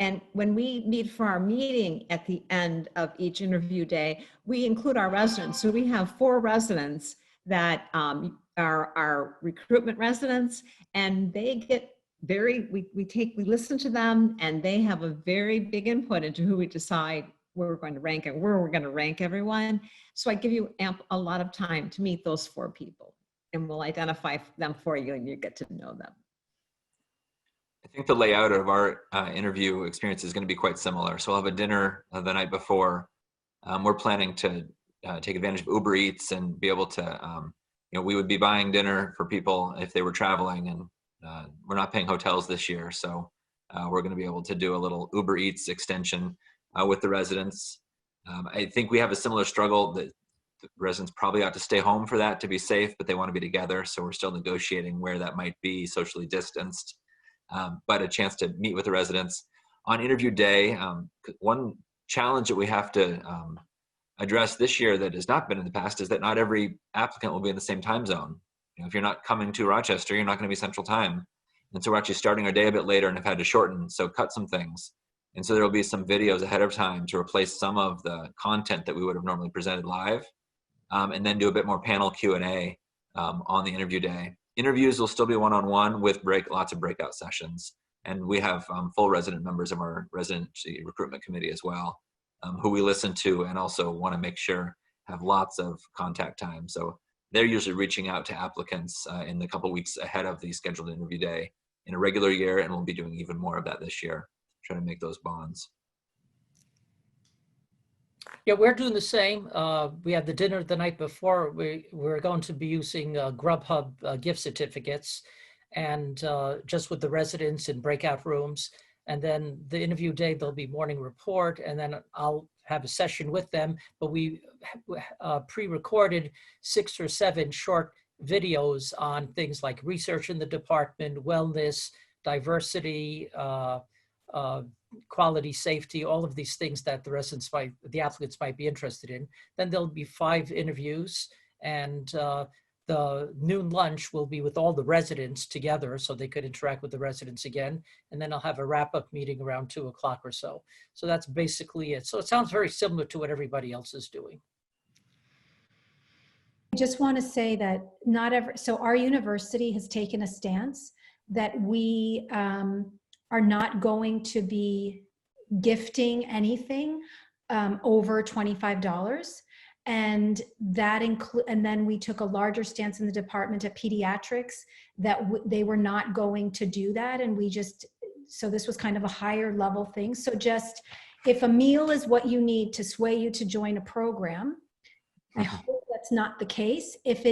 And when we meet for our meeting at the end of each interview day, we include our residents. So we have 4 residents that are our recruitment residents, and they get we listen to them, and they have a very big input into who we decide where we're going to rank and where we're going to rank everyone. So I give you a lot of time to meet those 4 people, and we'll identify them for you and you get to know them. I think the layout of our interview experience is going to be quite similar. So we'll have a dinner the night before. We're planning to take advantage of Uber Eats and be able to, we would be buying dinner for people if they were traveling, and we're not paying hotels this year. So we're going to be able to do a little Uber Eats extension with the residents. I think we have a similar struggle that the residents probably ought to stay home for that to be safe, but they want to be together. So we're still negotiating where that might be socially distanced. But a chance to meet with the residents. On interview day, one challenge that we have to address this year that has not been in the past is that not every applicant will be in the same time zone. If you're not coming to Rochester, you're not going to be Central Time. And so we're actually starting our day a bit later and have had to shorten, so cut some things. And so there will be some videos ahead of time to replace some of the content that we would have normally presented live, and then do a bit more panel Q&A on the interview day. Interviews will still be one-on-one with lots of breakout sessions. And we have full resident members of our residency recruitment committee as well, who we listen to and also want to make sure have lots of contact time. So they're usually reaching out to applicants in the couple weeks ahead of the scheduled interview day in a regular year, and we'll be doing even more of that this year, trying to make those bonds. Yeah, we're doing the same. We had the dinner the night before. We're going to be using Grubhub gift certificates, and just with the residents in breakout rooms. And then the interview day, there'll be morning report, and then I'll have a session with them. But we pre-recorded 6 or 7 short videos on things like research in the department, wellness, diversity, quality, safety, all of these things that the applicants might be interested in. Then there'll be 5 interviews, and the noon lunch will be with all the residents together so they could interact with the residents again. And then I'll have a wrap-up meeting around 2 o'clock or so. So that's basically it. So it sounds very similar to what everybody else is doing. I just want to say that so our university has taken a stance that we are not going to be gifting anything over $25. And that and then we took a larger stance in the department of pediatrics that they were not going to do that. And so this was kind of a higher level thing. So just, if a meal is what you need to sway you to join a program, I hope that's not the case. If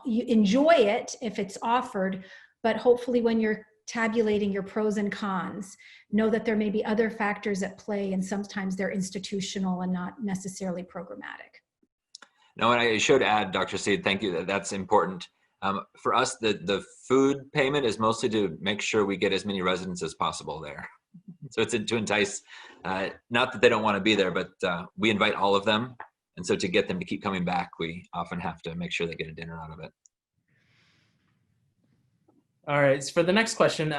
you enjoy it, if it's offered, but hopefully when you're tabulating your pros and cons, know that there may be other factors at play, and sometimes they're institutional and not necessarily programmatic. No, and I should add, Dr. Seed, thank you, that's important. For us, the food payment is mostly to make sure we get as many residents as possible there. So it's to entice, not that they don't want to be there, but we invite all of them. And so to get them to keep coming back, we often have to make sure they get a dinner out of it. All right, so for the next question,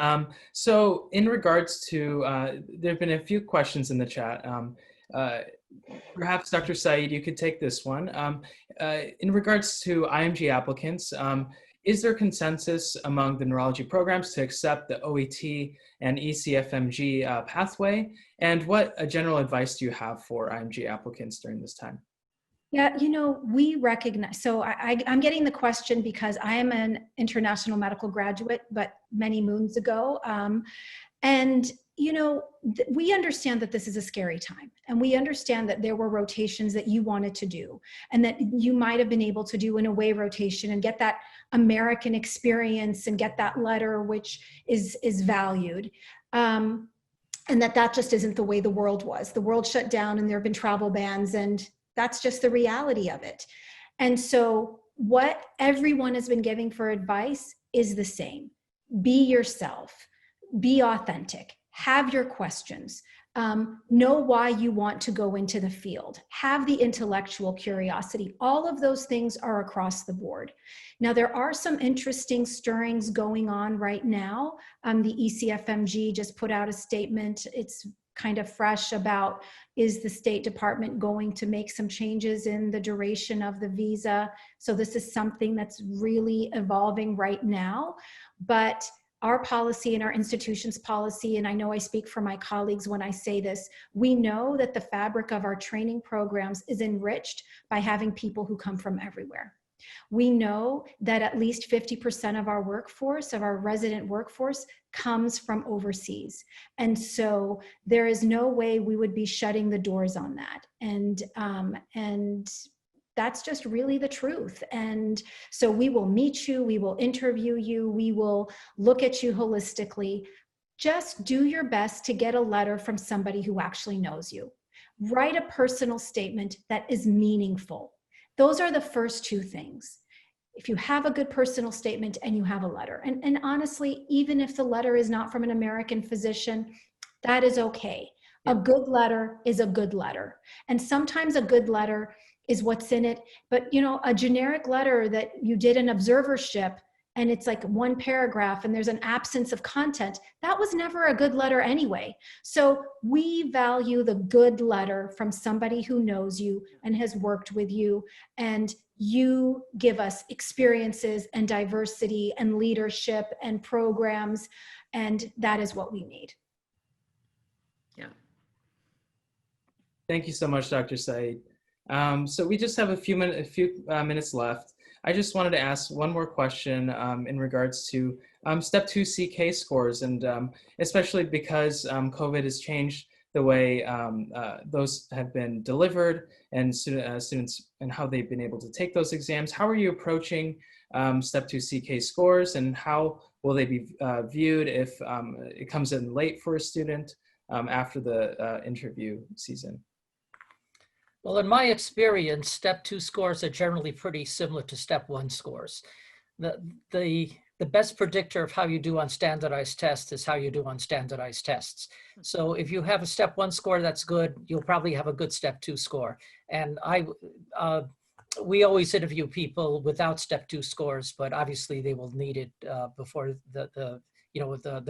so in regards to, there have been a few questions in the chat. Perhaps Dr. Saeed, you could take this one. In regards to IMG applicants, is there consensus among the neurology programs to accept the OET and ECFMG pathway? And what general advice do you have for IMG applicants during this time? Yeah, you know, we recognize, so I'm getting the question because I am an international medical graduate, but many moons ago. And, you know, we understand that this is a scary time, and we understand that there were rotations that you wanted to do and that you might have been able to do an away rotation and get that American experience and get that letter, which is valued. And that just isn't the way the world was. The world shut down and there have been travel bans, and that's just the reality of it. And so what everyone has been giving for advice is the same. Be yourself, be authentic, have your questions, know why you want to go into the field, have the intellectual curiosity. All of those things are across the board. Now, there are some interesting stirrings going on right now. The ECFMG just put out a statement. It's kind of fresh about, is the State Department going to make some changes in the duration of the visa? So this is something that's really evolving right now. But our policy and our institution's policy, and I know I speak for my colleagues when I say this, we know that the fabric of our training programs is enriched by having people who come from everywhere. We know that at least 50% of our workforce, of our resident workforce, comes from overseas. And so there is no way we would be shutting the doors on that. And that's just really the truth. And so we will meet you, we will interview you, we will look at you holistically. Just do your best to get a letter from somebody who actually knows you. Write a personal statement that is meaningful. Those are the first two things. If you have a good personal statement and you have a letter, and honestly, even if the letter is not from an American physician, that is okay. A good letter is a good letter. And sometimes a good letter is what's in it. But you know, a generic letter that you did an observership and it's like one paragraph and there's an absence of content, that was never a good letter anyway. So we value the good letter from somebody who knows you and has worked with you, and you give us experiences and diversity and leadership and programs, and that is what we need. Yeah. Thank you so much, Dr. Saeed. So we just have a few minutes left. I just wanted to ask one more question in regards to Step 2 CK scores, and especially because COVID has changed the way those have been delivered, and students and how they've been able to take those exams. How are you approaching Step 2 CK scores, and how will they be viewed if it comes in late for a student after the interview season? Well, in my experience, Step 2 scores are generally pretty similar to Step 1 scores. The best predictor of how you do on standardized tests is how you do on standardized tests. So if you have a Step 1 score that's good, you'll probably have a good Step 2 score. And we always interview people without Step 2 scores, but obviously they will need it before the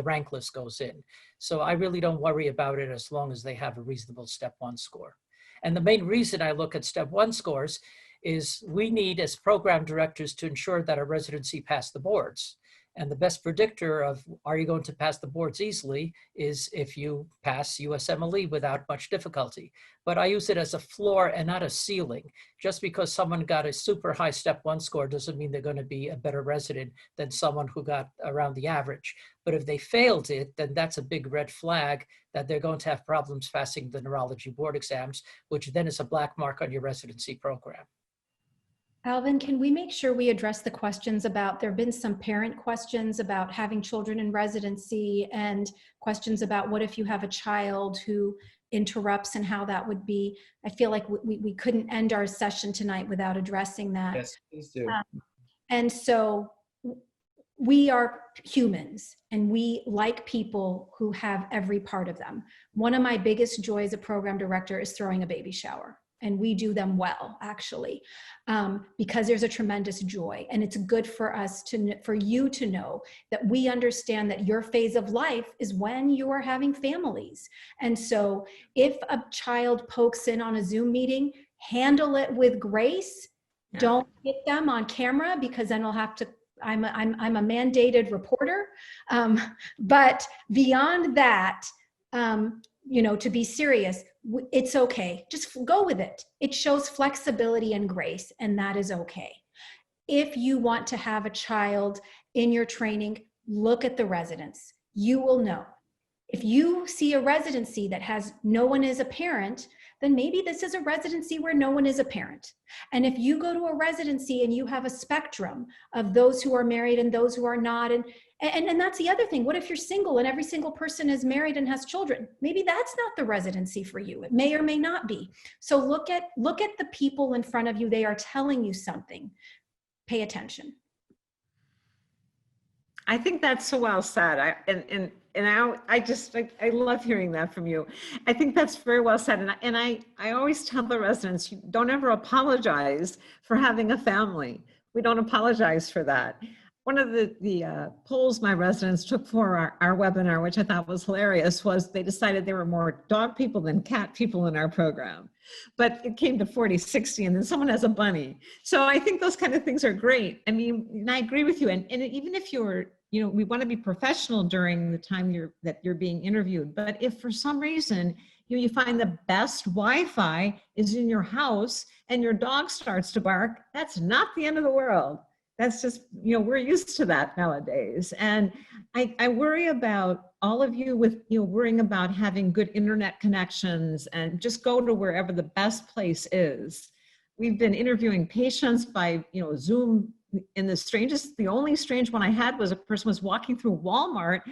rank list goes in. So I really don't worry about it as long as they have a reasonable Step 1 score. And the main reason I look at Step 1 scores is we need, as program directors, to ensure that our residency pass the boards. And the best predictor of are you going to pass the boards easily is if you pass USMLE without much difficulty. But I use it as a floor and not a ceiling. Just because someone got a super high Step 1 score doesn't mean they're going to be a better resident than someone who got around the average. But if they failed it, then that's a big red flag that they're going to have problems passing the neurology board exams, which then is a black mark on your residency program. Alvin, can we make sure we address the questions about, there have been some parent questions about having children in residency, and questions about what if you have a child who interrupts and how that would be. I feel like we couldn't end our session tonight without addressing that. Yes, please do. And so we are humans, and we like people who have every part of them. One of my biggest joys as a program director is throwing a baby shower. and we do them well, actually, because there's a tremendous joy. And it's good for us for you to know that we understand that your phase of life is when you are having families. And so if a child pokes in on a Zoom meeting, handle it with grace. Yeah. Don't hit them on camera, because then I'll have to, I'm a mandated reporter. But beyond that, to be serious, it's okay. Just go with it. It shows flexibility and grace, and that is okay. If you want to have a child in your training, look at the residence. You will know. If you see a residency that has no one is a parent, then maybe this is a residency where no one is a parent. And if you go to a residency and you have a spectrum of those who are married and those who are not, and that's the other thing. What if you're single and every single person is married and has children? Maybe that's not the residency for you. It may or may not be. So look at the people in front of you. They are telling you something. Pay attention. I think that's so well said. I love hearing that from you. I think that's very well said. And I always tell the residents, you don't ever apologize for having a family. We don't apologize for that. One of the polls my residents took for our webinar, which I thought was hilarious, was they decided there were more dog people than cat people in our program. But it came to 40-60, and then someone has a bunny. So I think those kind of things are great. I mean, and I agree with you. And even if you're, we want to be professional during the time that you're being interviewed. But if for some reason you find the best Wi-Fi is in your house and your dog starts to bark, that's not the end of the world. That's just, we're used to that nowadays. And I worry about all of you with, worrying about having good internet connections, and just go to wherever the best place is. We've been interviewing patients by, Zoom. And the only strange one I had was a person was walking through Walmart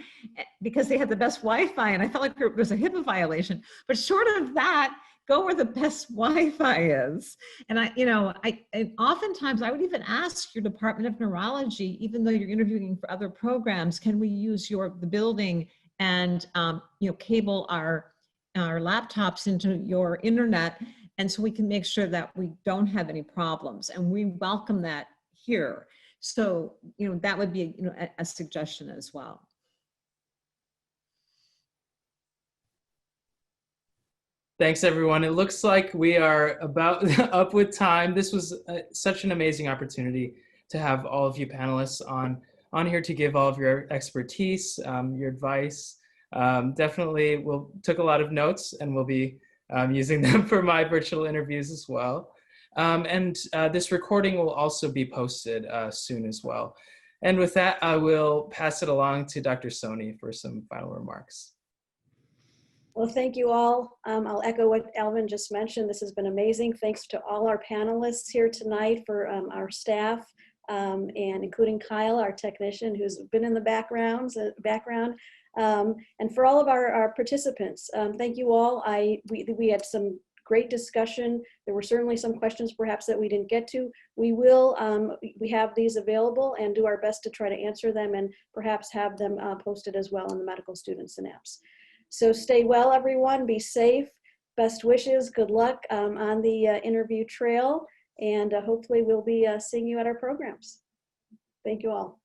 because they had the best Wi-Fi, and I felt like it was a HIPAA violation. But short of that, go where the best Wi-Fi is. And and oftentimes I would even ask your Department of Neurology, even though you're interviewing for other programs, can we use the building and cable our laptops into your internet, and so we can make sure that we don't have any problems. And we welcome that here. So that would be a suggestion as well. Thanks, everyone. It looks like we are about up with time. This was such an amazing opportunity to have all of you panelists on here to give all of your expertise, your advice. Definitely, took a lot of notes, and we'll be using them for my virtual interviews as well. This recording will also be posted soon as well. And with that, I will pass it along to Dr. Soni for some final remarks. Well, thank you all. I'll echo what Alvin just mentioned. This has been amazing. Thanks to all our panelists here tonight, for our staff, and including Kyle, our technician, who's been in the background, and for all of our participants. Thank you all. We had some great discussion. There were certainly some questions perhaps that we didn't get to. We have these available and do our best to try to answer them, and perhaps have them posted as well in the Medical Student Synapse. So stay well, everyone. Be safe. Best wishes. Good luck on the interview trail. And hopefully we'll be seeing you at our programs. Thank you all.